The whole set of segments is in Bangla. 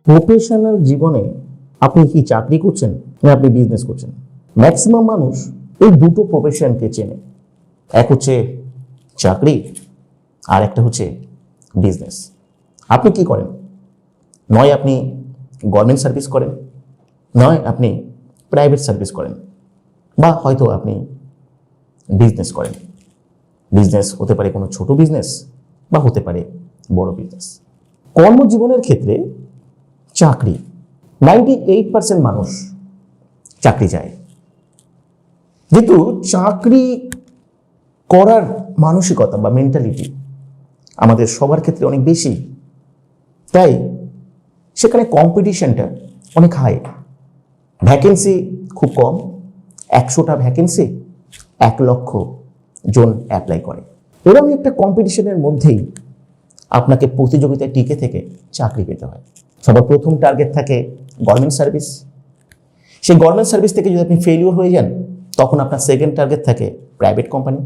প্রফেশনাল জীবনে আপনি কি চাকরি করছেন না আপনি বিজনেস করছেন? ম্যাক্সিমাম মানুষ এই দুটো প্রফেশনকে চেনে। এক হচ্ছে চাকরি আর একটা হচ্ছে বিজনেস। আপনি কি করেন? নয় আপনি গভর্নমেন্ট সার্ভিস করেন, নয় আপনি প্রাইভেট সার্ভিস করেন, বা হয়তো আপনি বিজনেস করেন। বিজনেস হতে পারে কোনো ছোট বিজনেস বা হতে পারে বড় বিজনেস। কর্মজীবনের ক্ষেত্রে চাকরি 98% মানুষ চাকরি চায়। যেহেতু চাকরি করার মানসিকতা বা মেন্টালিটি আমাদের সবার ক্ষেত্রে অনেক বেশি, তাই সেখানে কম্পিটিশনটা অনেক হাই। ভ্যাকেন্সি খুব কম, 100টা ভ্যাকেন্সি 1 লক্ষ জন অ্যাপ্লাই করে। এরকম একটা কম্পিটিশনের মধ্যেই আপনাকে প্রতিযোগিতায় টিকে থেকে চাকরি পেতে হয়। সবার প্রথম টার্গেট থাকে গভর্নমেন্ট সার্ভিস। সেই গভর্নমেন্ট সার্ভিস থেকে যদি আপনি ফেলিওর হয়ে যান, তখন আপনার সেকেন্ড টার্গেট থাকে প্রাইভেট কোম্পানি।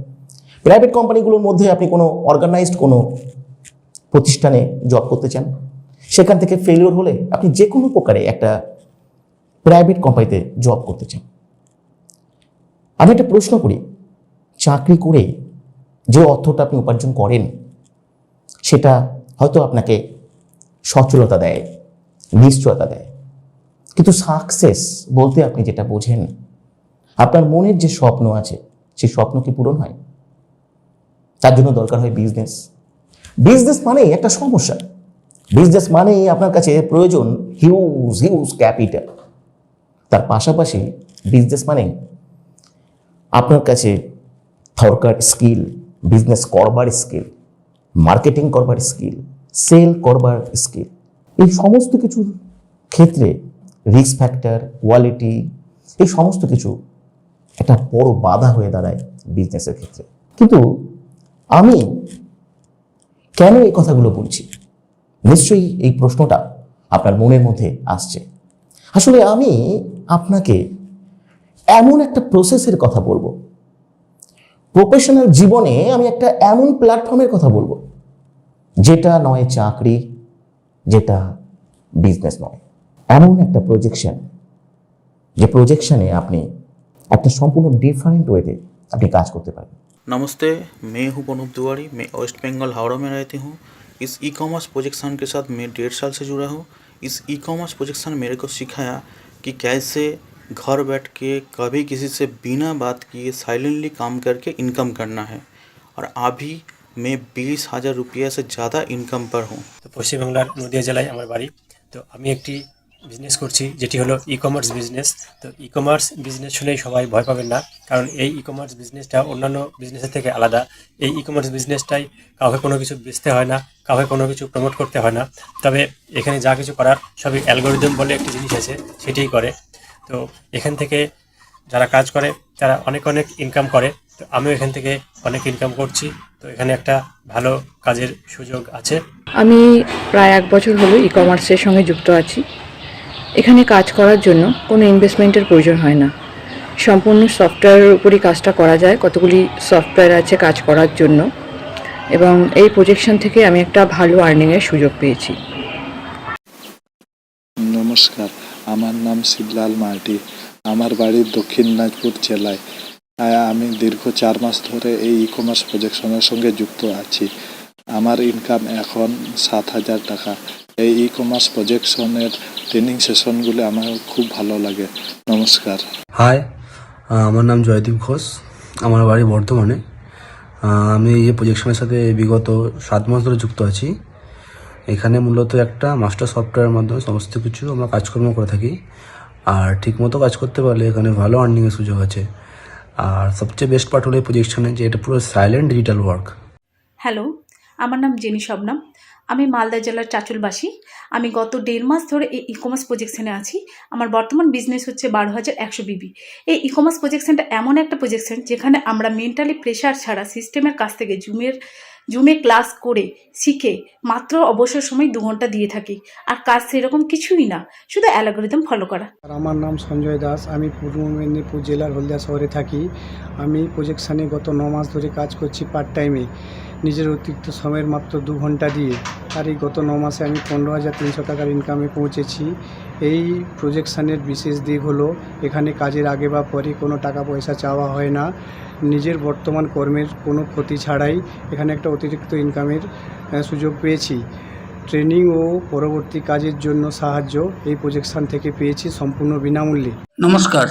প্রাইভেট কোম্পানিগুলোর মধ্যে আপনি কোনো অর্গানাইজড কোনো প্রতিষ্ঠানে জব করতে চান, সেখান থেকে ফেলিওর হলে আপনি যে কোনো প্রকারে একটা প্রাইভেট কোম্পানিতে জব করতে চান। আমি একটা প্রশ্ন করি, চাকরি করে যে অর্থটা আপনি উপার্জন করেন সেটা হয়তো আপনাকে সচ্ছলতা দেয়, নিশ্চয়তা দেয়, কিন্তু সাকসেস বলতে আপনি যেটা বোঝেন, আপনার মনের যে স্বপ্ন আছে সেই স্বপ্ন কি পূরণ হয়? তার জন্য দরকার হয় বিজনেস। বিজনেস মানেই একটা সমস্যা। বিজনেস মানেই আপনার কাছে প্রয়োজন হিউজ হিউজ ক্যাপিটাল। তার পাশাপাশি বিজনেস মানে আপনার কাছে দরকার স্কিল, বিজনেস করবার স্কিল, মার্কেটিং করবার স্কিল, সেল করবার স্কিল। এই সমস্ত কিছুর ক্ষেত্রে রিস্ক ফ্যাক্টর, কোয়ালিটি, এই সমস্ত কিছু একটা বড় বাধা হয়ে দাঁড়ায় বিজনেসের ক্ষেত্রে। কিন্তু আমি কেন এই কথাগুলো বলছি? নিশ্চয়ই এই প্রশ্নটা আপনার মনের মধ্যে আসছে। আসলে আমি আপনাকে এমন একটা প্রসেসের কথা বলবো, প্রফেশনাল জীবনে আমি একটা এমন প্ল্যাটফর্মের কথা বলবো যেটা নয় চাকরি, যেটা বিজনেস নয়, এমন একটা প্রজেকশন, যে প্রজেকশনে আপনি একটা সম্পূর্ণ ডিফারেন্ট ওয়েতে আপনি কাজ করতে পারেন। नमस्ते, मैं हूं पनूप तिवारी। मैं वेस्ट बंगाल हावड़ा में रहती हूं। इस ई कॉमर्स प्रोजेक्शन के साथ मैं 1.5 साल से जुड़ा हूं। इस ई कॉमर्स प्रोजेक्शन मेरे को सिखाया कि कैसे घर बैठ के कभी किसी से बिना बात किए साइलेंटली काम करके इनकम करना है। और अभी मैं 20,000 रुपया से ज़्यादा इनकम पर हूं। তো পশ্চিমবাংলার নদিয়া জেলায় আমার বাড়ি। তো আমি একটি বিজনেস করছি, যেটি হলো ই কমার্স বিজনেস। তো ই কমার্স বিজনেস শুনেই সবাই ভয় পাবেন না, কারণ এই ই কমার্স বিজনেসটা অন্যান্য বিজনেসের থেকে আলাদা। এই ই কমার্স বিজনেসটাই কাউকে কোনো কিছু বেচতে হয় না, কাউকে কোনো কিছু প্রমোট করতে হয় না। তবে এখানে যা কিছু করার সবই অ্যালগোরিদম বলে একটি জিনিস আছে, সেটাই করে। তো এখান থেকে যারা কাজ করে তারা অনেক অনেক ইনকাম করে। তো আমিও এখান থেকে অনেক ইনকাম করছি। তো এখানে একটা ভালো কাজের সুযোগ আছে। আমি প্রায় 1 বছর হলো ই কমার্সের সঙ্গে যুক্ত আছি। এখানে কাজ করার জন্য কোনো ইনভেস্টমেন্টের প্রয়োজন হয় না। সম্পূর্ণ সফটওয়্যারের উপরই কাজটা করা যায়। কতগুলি সফটওয়্যার আছে কাজ করার জন্য, এবং এই প্রজেকশন থেকে আমি একটা ভালো আর্নিংয়ের সুযোগ পেয়েছি। নমস্কার, আমার নাম শিবলাল মার্ডি। আমার বাড়ি দক্ষিণ দিনাজপুর জেলায়। আমি দীর্ঘ 4 মাস ধরে এই ই কমার্স প্রজেকশনের সঙ্গে যুক্ত আছি। আমার ইনকাম এখন 7,000 টাকা। এই ই কমার্স প্রজেকশনের ট্রেনিং সেশনগুলো আমার খুব ভালো লাগে। নমস্কার। হাই, আমার নাম জয়দীপ ঘোষ। আমার বাড়ি বর্ধমানে। আমি এই প্রজেকশনের সাথে বিগত 7 মাস ধরে যুক্ত আছি। এখানে মূলত একটা মাস্টার সফটওয়্যারের মাধ্যমে সমস্ত কিছু আমরা কাজকর্ম করে থাকি। আর ঠিকমতো কাজ করতে পারলে এখানে ভালো আর্নিংয়ের সুযোগ আছে। আর সবচেয়ে বেস্ট পার্ট হলো এই প্রজেকশনে যে এটা পুরো সাইলেন্ট ডিজিটাল ওয়ার্ক। হ্যালো, আমার নাম জেনি শবনম। আমি মালদা জেলার চাঁচলবাসী। আমি গত 1.5 মাস ধরে এই ই কমার্স প্রজেকশনে আছি। আমার বর্তমান বিজনেস হচ্ছে 12,100 বিবি। এই ই কমার্স প্রজেকশনটা এমন একটা প্রজেকশন যেখানে আমরা মেন্টালি প্রেশার ছাড়া সিস্টেমের কাছ থেকে জুমে ক্লাস করে শিখে মাত্র অবসর সময় 2 ঘন্টা দিয়ে থাকি। আর কাজ সেরকম কিছুই না, শুধু অ্যালগোরিদম ফলো করা। আমার নাম সঞ্জয় দাস। আমি পূর্ব মেদিনীপুর জেলার হলদিয়া শহরে থাকি। আমি প্রজেকশানে গত 9 মাস ধরে কাজ করছি পার্ট টাইমে। নিজের অতিরিক্ত সময়ের মাত্র 2 ঘন্টা দিয়ে। আর এই গত 9 মাসে আমি 15,300 টাকার ইনকামে পৌঁছেছি। এই প্রজেকশানের বিশেষ দিক হলো এখানে কাজের আগে বা পরে কোনো টাকা পয়সা চাওয়া হয় না। নিজের বর্তমান কর্মের কোনো ক্ষতি ছাড়াই এখানে একটা অতিরিক্ত ইনকামের সুযোগ পেয়েছি। ট্রেনিং ও পরবর্তী কাজের জন্য সাহায্য এই প্রজেকশান থেকে পেয়েছি সম্পূর্ণ বিনামূল্যে। নমস্কার,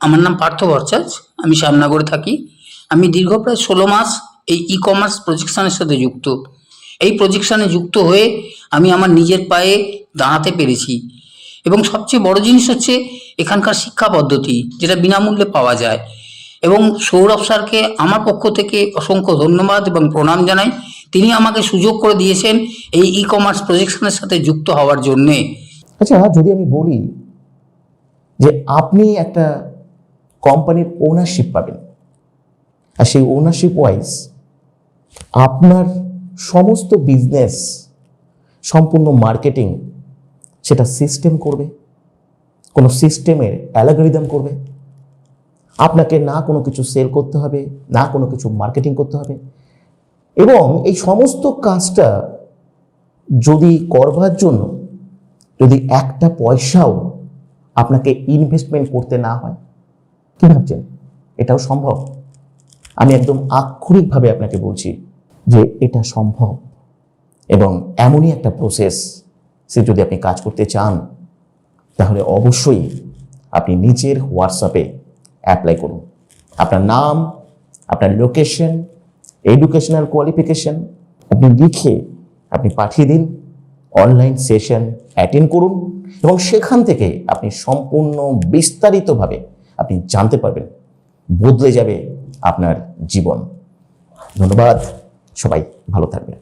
আমার নাম পার্থ ভট্টাচার্য। আমি শ্যামনগরে থাকি। আমি দীর্ঘ প্রায় 16 মাস এই ই কমার্স প্রজেকশনের সাথে যুক্ত। এই প্রজেকশনে যুক্ত হয়ে আমি আমার নিজের পায়ে দাঁড়াতে পেরেছি এবং সবচেয়ে বড় জিনিস হচ্ছে এখানকার শিক্ষা পদ্ধতি, যেটা বিনামূল্যে পাওয়া যায়। এবং সৌরভ স্যারকে আমার পক্ষ থেকে অসংখ্য ধন্যবাদ এবং প্রণাম জানাই। তিনি আমাকে সুযোগ করে দিয়েছেন এই ই কমার্স প্রজেকশনের সাথে যুক্ত হওয়ার জন্যে। আচ্ছা, যদি আমি বলি যে আপনি একটা কোম্পানির ওনারশিপ পাবেন, আর সেই ওনারশিপ ওয়াইজ আপনার সমস্ত বিজনেস, সম্পূর্ণ মার্কেটিং সেটা সিস্টেম করবে, কোনো সিস্টেমের অ্যালগরিদম করবে। আপনাকে না কোনো কিছু সেল করতে হবে, না কোনো কিছু মার্কেটিং করতে হবে। এবং এই সমস্ত কাজটা যদি করবার জন্য যদি একটা পয়সাও আপনাকে ইনভেস্টমেন্ট করতে না হয়, কি ভাবছেন এটাও সম্ভব? আমি একদম আক্ষরিকভাবে আপনাকে বলছি যে এটা সম্ভব। এবং এমনই একটা প্রসেস যদি আপনি কাজ করতে চান, তাহলে অবশ্যই আপনি নিজের হোয়াটসঅ্যাপে অ্যাপ্লাই করুন। আপনার নাম, আপনার লোকেশন, এডুকেশনাল কোয়ালিফিকেশন আপনি লিখে আপনি পাঠিয়ে দিন। অনলাইন সেশন অ্যাটেন্ড করুন এবং সেখান থেকে আপনি সম্পূর্ণ বিস্তারিতভাবে আপনি জানতে পারবেন। বদলে যাবে আপনার জীবন। ধন্যবাদ, সবাই ভালো থাকবেন।